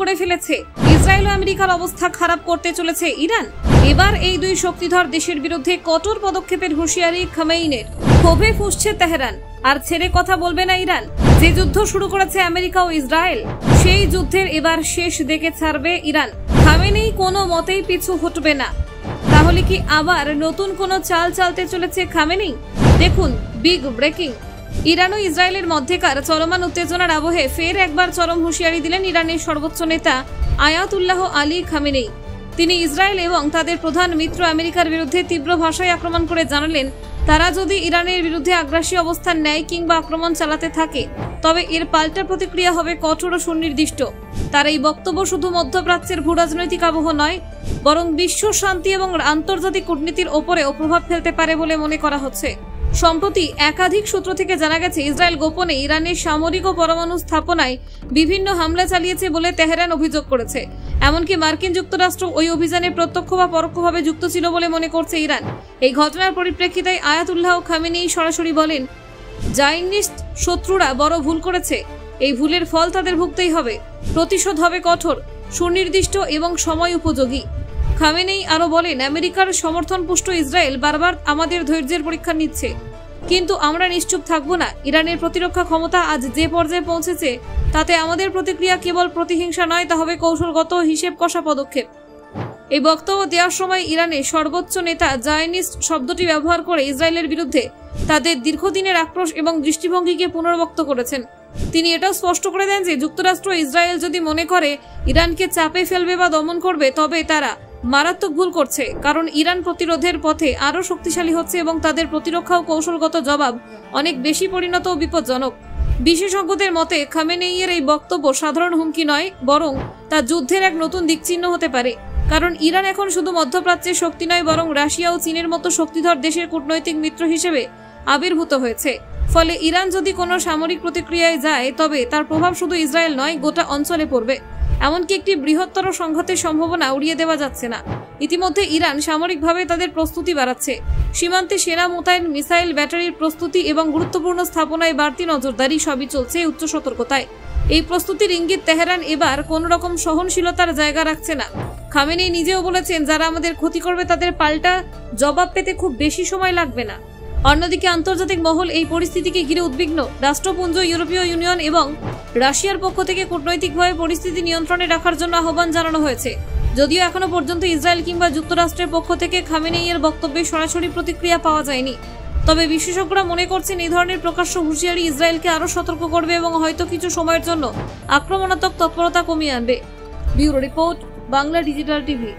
করে ফেলেছে। ইসরায়েল ও আমেরিকার অবস্থা খারাপ করতে চলেছে ইরান। এবার এই দুই শক্তিধর দেশের বিরুদ্ধে কঠোর পদক্ষেপের হুঁশিয়ারি খামেইনির। ক্ষোভে ফুঁসছে তেহরান, আর ছেড়ে কথা বলবে না ইরান। যে যুদ্ধ শুরু করেছে আমেরিকা ও ইসরায়েল, সেই যুদ্ধের এবার শেষ দেখে ছাড়বে ইরান। খামেনি কোনো মতেই পিছু হটবে না। তাহলে কি আবার নতুন কোনো চাল চালতে চলেছে খামেনি? দেখুন বিগ ব্রেকিং। ইরান ও ইসরায়েলের মধ্যেকার চলমান উত্তেজনার আবহে ফের একবার চরম হুঁশিয়ারি দিলেন ইরানের সর্বোচ্চ নেতা আয়াতুল্লাহ আলী খামেনি। তিনি ইসরায়েল এবং তাদের প্রধান মিত্র আমেরিকার বিরুদ্ধে তীব্র ভাষায় আক্রমণ করে জানালেন, তারা যদি ইরানের বিরুদ্ধে আগ্রাসী অবস্থান নেয় কিংবা আক্রমণ চালাতে থাকে, তবে এর পাল্টা প্রতিক্রিয়া হবে কঠোর ও সুনির্দিষ্ট। তার এই বক্তব্য শুধু মধ্যপ্রাচ্যের ভূরাজনৈতিক আবহ নয়, বরং বিশ্ব শান্তি এবং আন্তর্জাতিক কূটনীতির ওপরেও প্রভাব ফেলতে পারে বলে মনে করা হচ্ছে। সম্প্রতি একাধিক সূত্র থেকে জানা গেছে, ইসরায়েল গোপনে ইরানের সামরিক ও পরমাণু স্থাপনায় বিভিন্ন হামলা চালিয়েছে বলে তেহরান অভিযোগ করেছে। এমনকি মার্কিন যুক্তরাষ্ট্র ওই অভিযানে প্রত্যক্ষ বা পরোক্ষভাবে যুক্ত ছিল বলে মনে করছে ইরান। এই ঘটনার পরিপ্রেক্ষিতে আয়াতুল্লাহ খামেনি সরাসরি বলেন, জায়নিস্ট শত্রুরা বড় ভুল করেছে। এই ভুলের ফল তাদের ভুগতেই হবে। প্রতিশোধ হবে কঠোর, সুনির্দিষ্ট এবং সময় উপযোগী। খামেনি আরো বলেন, আমেরিকার সমর্থনপুষ্ট ইসরায়েল বারবার আমাদের ধৈর্যের পরীক্ষা নিচ্ছে, কিন্তু আমরা নিশ্চুপ থাকবো না। ইরানের প্রতিরক্ষা ক্ষমতা আজ যে পর্যায়ে পৌঁছেছে, তাতে আমাদের প্রতিক্রিয়া কেবল প্রতিহিংসা নয়, তা হবে কৌশলগত হিসেব কষা পদক্ষেপ। এই বক্তব্য দেওয়ার সময় ইরানের সর্বোচ্চ নেতা জায়নিস্ট শব্দটি ব্যবহার করে ইসরায়েলের বিরুদ্ধে তাদের দীর্ঘদিনের আক্রোশ এবং দৃষ্টিভঙ্গিকে পুনর্ব্যক্ত করেছেন। তিনি এটাও স্পষ্ট করে দেন যে যুক্তরাষ্ট্র ইসরায়েল যদি মনে করে ইরানকে চাপে ফেলবে বা দমন করবে, তবে তারা মারাত্মক ভুল করছে। কারণ ইরান প্রতিরোধের পথে আরও শক্তিশালী হচ্ছে এবং তাদের প্রতিরক্ষা ও কৌশলগত জবাব অনেক বেশি পরিণত ও বিপজ্জনক। বিশেষজ্ঞদের মতে খামেনেইয়ের এই বক্তব্য সাধারণ হুমকি নয়, বরং তা যুদ্ধের এক নতুন দিকচিহ্ন হতে পারে। কারণ ইরান এখন শুধু মধ্যপ্রাচ্যের শক্তি নয়, বরং রাশিয়া ও চীনের মতো শক্তিধর দেশের কূটনৈতিক মিত্র হিসেবে আবির্ভূত হয়েছে। ফলে ইরান যদি কোনো সামরিক প্রতিক্রিয়ায় যায়, তবে তার প্রভাব শুধু ইসরায়েল নয়, গোটা অঞ্চলে পড়বে। এমনকি একটি বৃহত্তর সংঘাতের সম্ভাবনা উড়িয়ে দেওয়া যাচ্ছে না। ইতিমধ্যে ইরান সামরিকভাবে তাদের প্রস্তুতি বাড়াচ্ছে। সীমান্তে সেনা মোতায়েন, মিসাইল ব্যাটারির প্রস্তুতি এবং গুরুত্বপূর্ণ স্থাপনায় বাড়তি নজরদারি সবই চলছে উচ্চ সতর্কতায়। এই প্রস্তুতির ইঙ্গিত তেহরান এবার কোন রকম সহনশীলতার জায়গা রাখছে না। খামেনি নিজেও বলেছেন, যারা আমাদের ক্ষতি করবে তাদের পাল্টা জবাব পেতে খুব বেশি সময় লাগবে না। অন্যদিকে আন্তর্জাতিক মহল এই পরিস্থিতিকে ঘিরে উদ্বিগ্ন। রাষ্ট্রপুঞ্জ, ইউরোপীয় ইউনিয়ন এবং রাশিয়ার পক্ষ থেকে কূটনৈতিকভাবে পরিস্থিতি নিয়ন্ত্রণে রাখার জন্য আহ্বান জানানো হয়েছে। যদিও এখনো পর্যন্ত ইসরায়েল কিংবা যুক্তরাষ্ট্রের পক্ষ থেকে খামেনেইয়ের বক্তব্যে সরাসরি প্রতিক্রিয়া পাওয়া যায়নি। তবে বিশেষজ্ঞরা মনে করছেন, এই ধরনের প্রকাশ্য হুঁশিয়ারি ইসরায়েলকে আরও সতর্ক করবে এবং হয়তো কিছু সময়ের জন্য আক্রমণাত্মক তৎপরতা কমিয়ে আনবে। Bureau report, Bangla digital TV.